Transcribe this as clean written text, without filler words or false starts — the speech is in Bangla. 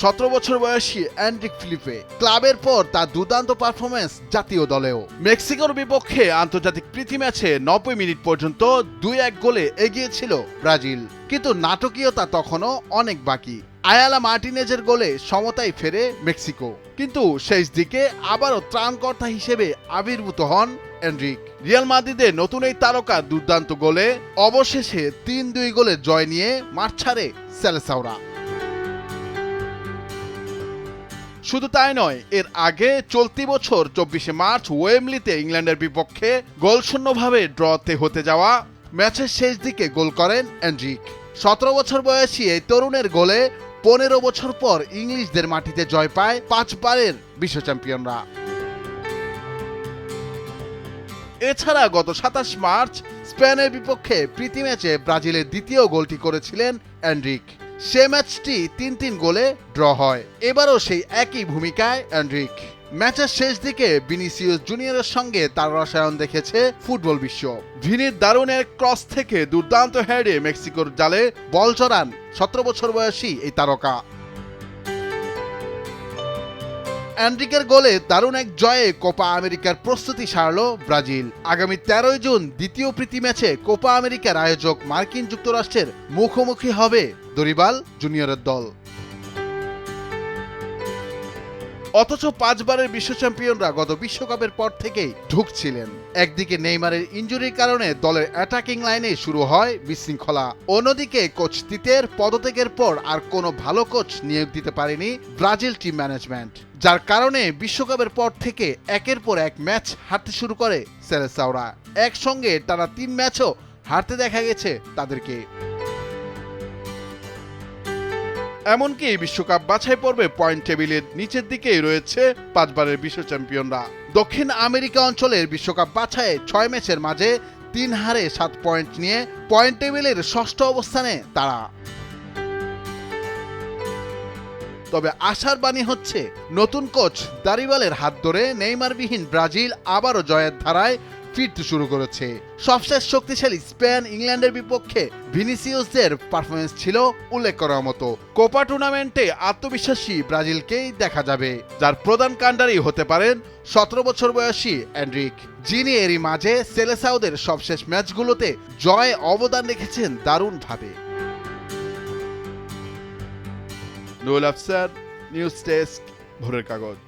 17 বছর বয়সী এনরিক ফিলিপে। ক্লাবের পর তার দুর্দান্ত পারফরমেন্স জাতীয় দলেও। মেক্সিকোর বিপক্ষে আন্তর্জাতিক প্রীতি ম্যাচে 90 মিনিট পর্যন্ত 2-1 গোলে এগিয়ে ছিল ব্রাজিল, কিন্তু নাটকীয়তা তখনও অনেক বাকি। আয়ালা মার্টিনেজের গোলে সমতায় ফেরে মেক্সিকো, কিন্তু শেষ দিকে আবারও ত্রাণকর্তা হিসেবে আবির্ভূত হন এনরিক। রিয়াল মাদ্রিদের নতুন এই তারকা দুর্দান্ত গোলে অবশেষে 3-2 গোলে জয় নিয়ে মাঠ ছাড়ে সেলেসাওরা। শুধু তাই নয়, এর আগে চলতি বছর 24 মার্চ ওয়েমলিতে ইংল্যান্ডের বিপক্ষে গোলশূন্যভাবে ড্রতে হতে যাওয়া ম্যাচের শেষ দিকে গোল করেন এনরিক। 17 বছর বয়সী এই তরুণের গোলে 15 বছর পর ইংলিশদের মাটিতে জয় পায় 5 বারের বিশ্ব চ্যাম্পিয়নরা। এছাড়া গত 27 মার্চ স্পেনের বিপক্ষে প্রীতি ম্যাচে ব্রাজিলের দ্বিতীয় গোলটি করেছিলেন এনরিক। সে ম্যাচটি 3-3 গোলে ড্র হয়। এবারও সেই একই ভূমিকায় এনরিক। ম্যাচের শেষ দিকে ভিনিসিয়াস জুনিয়রের সঙ্গে তার রসায়ন দেখেছে ফুটবল বিশ্ব। ভিনির দারুণ এক ক্রস থেকে দুর্দান্ত হেডে মেক্সিকোর জালে বল চড়ান 17 বছর বয়সী এই তারকা। এনরিকের গোলে দারুণ এক জয়ে কোপা আমেরিকার প্রস্তুতি সারল ব্রাজিল। আগামী 13 জুন দ্বিতীয় প্রীতি ম্যাচে কোপা আমেরিকার আয়োজক মার্কিন যুক্তরাষ্ট্রের মুখোমুখি হবে দরিবাল জুনিয়রের দল। অথচ 5 বারের বিশ্ব চ্যাম্পিয়নরা গত বিশ্বকাপের পর থেকেই ঢুকছিলেন। একদিকে নেইমারের ইনজুরির কারণে দলের অ্যাটাকিং লাইনে শুরু হয় বিশৃঙ্খলা, অন্যদিকে কোচ তিতের পদত্যাগের পর আর কোনো ভালো কোচ নিয়োগ দিতে পারেনি ব্রাজিল টিম ম্যানেজমেন্ট, যার কারণে বিশ্বকাপের পর থেকে একের পর এক ম্যাচ হারতে শুরু করে সেলেসাওরা। একসঙ্গে টানা 3 ম্যাচও হারতে দেখা গেছে তাদেরকে। এমনকি বিশ্বকাপ বাছাই পর্বে পয়েন্ট টেবিলের নিচের দিকেই রয়েছে 5 বারের বিশ্ব চ্যাম্পিয়নরা। দক্ষিণ আমেরিকা অঞ্চলের বিশ্বকাপ বাছাইয়ে 6 ম্যাচের মাঝে 3 হারে 7 পয়েন্ট নিয়ে পয়েন্ট টেবিলের 6ষ্ঠ অবস্থানে তারা। তবে আশার বাণী হচ্ছে, নতুন কোচ দারিবালের হাত ধরে নেইমারবিহীন ব্রাজিল আবারও জয়ের ধারায় ফিরতে শুরু করেছে। সবশেষ শক্তিশালী স্পেন ইংল্যান্ডের বিপক্ষে ভিনিসিয়াসদের পারফরমেন্স ছিল উল্লেখ করার মতো। কোপা টুর্নামেন্টে আত্মবিশ্বাসী ব্রাজিলকেই দেখা যাবে, যার প্রধান কাণ্ডারি হতে পারেন 17 বছর বয়সী এনরিক, যিনি এরই মাঝে সেলেসাওদের সবশেষ ম্যাচগুলোতে জয়ে অবদান রেখেছেন দারুণভাবে। নুরুল আফসার, নিউজ ডেস্ক, ভোরের কাগজ।